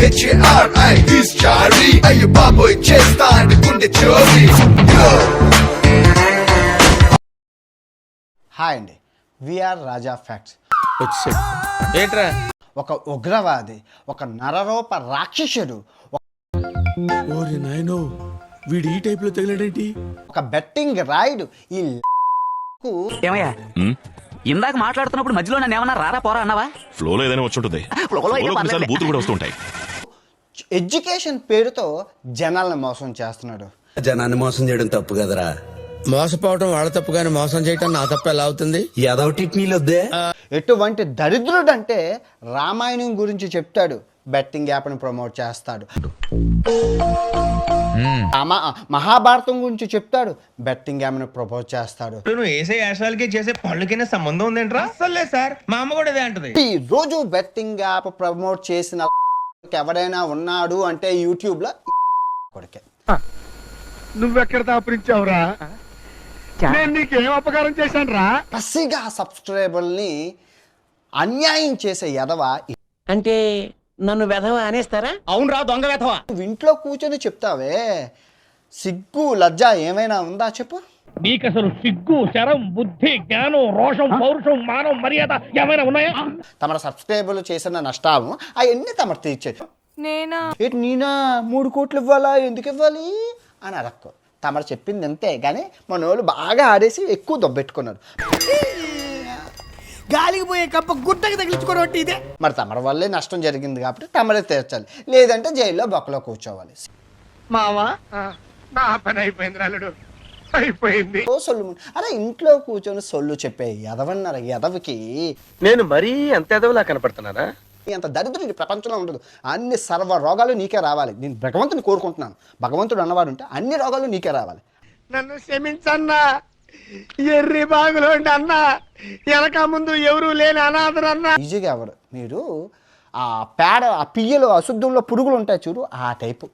HARI is Chari అయ్య బాబోయ్ చేస్తా అంటే గుండె చోరీ. హాయ్ అండి, విఆర్ రాజా ఫ్యాక్ట్స్. ఏంట్రా ఒక ఉగ్రవాది, ఒక నరరూప రాక్షసుడు, ఓరి నాయనో వీడు ఈ టైప్ లో తగిలాడేంటి? ఒక బెట్టింగ్ రాయుడు ఈ ఏమయ్యా ఇందాక మాట్లాడుతున్నప్పుడు మధ్యలో నన్ను ఏమన్నా రారా పోరా అన్నావా? ఫ్లోలో ఏదైనా వచ్చుంటుంది. ఫ్లోలో అయితే పర్లేదు. బూతులు కూడా వస్తుంటాయి. ఎడ్యుకేషన్ పేరుతో జనాల్ని మోసం చేస్తున్నాడు. జనాన్ని మోసం చేయడం తప్పు కదరా. మోసపోవడం వాళ్ళ తప్పు కానీ మోసం చేయటం నా తప్పు ఎలా అవుతుంది? ఏదోటి నీళ్ళొద్దే. ఎటువంటి దరిద్రుడు అంటే రామాయణం గురించి చెప్తాడు, బెట్టింగ్ యాప్ని ప్రమోట్ చేస్తాడు. మహాభారతం గురించి చెప్తాడు, బెట్టింగ్ యాప్ని ప్రమోట్ చేస్తాడు. నువ్వు వేసే యాశాలకి చేసే పళ్ళకైనా సంబంధం ఉందేంట్రా? అసలే సార్ మా అమ్మ కూడా అదే అంటది. ఈ రోజు బెట్టింగ్ యాప్ ప్రమోట్ చేసిన ఎవడైనా ఉన్నాడు అంటే యూట్యూబ్ లో కొడుకే. నువ్వెక్కడ దాపురించావురా? నేను నీకేం అపకారం చేశాను రా? పసిగా సబ్స్క్రైబర్ని అన్యాయం చేసే ఎదవ అంటే నన్ను వెధవ అనేస్తారా? అవునరా దొంగ వెధవా. నువ్వు ఇంట్లో కూర్చొని చెప్తావే, సిగ్గు లజ్జ ఏమైనా ఉందా చెప్పు? నీకు అసలు సిగ్గు, శరం, బుద్ధి, జ్ఞానం, రోషం, పౌరుషం, మానం, మర్యాద ఏమైనా ఉన్నాయా? తమ సబ్స్క్రైబర్లు చేసిన నష్టాలు అవన్నీ తమ తీర్చేది. నేనా 3 కోట్లు ఇవ్వాలా, ఎందుకు ఇవ్వాలి అని అడక్కు. తమరు చెప్పింది అంతే, కానీ మన వాళ్ళు బాగా ఆడేసి ఎక్కువ దొబ్బెట్టుకున్నారు. గాలికి పోయే కప్ప గుట్టకి తగిలించుకోవడం ఇదే. మరి తమర వల్లే నష్టం జరిగింది కాబట్టి తమరే తీర్చాలి, లేదంటే జైల్లో బొక్కలో కూర్చోవాలి. మావా నా పని అయిపోయింది అల్లుడు, అయిపోయింది. అరే ఇంట్లో కూర్చొని సొల్లు చెప్పే ఎదవన్నారు. ఎదవికి నేను మరీ అంత ఎదవలా కనపడుతున్నారా? అంత దరిద్రుడు ప్రపంచంలో ఉండదు. అన్ని సర్వ రోగాలు నీకే రావాలి. నేను భగవంతుని కోరుకుంటున్నాను. భగవంతుడు అన్నవాడు ఉంటే అన్ని రోగాలు నీకే రావాలి. నన్ను క్షమించన్నా, ఎర్రి బాగులో అన్నా, వెనక ముందు ఎవరు లేని అనాథరన్నా. ఈజీగా ఎవరు మీరు ఆ పేడ, ఆ పియ్యలు, అశుద్ధంలో పురుగులు ఉంటాయి చూడు, ఆ టైపు.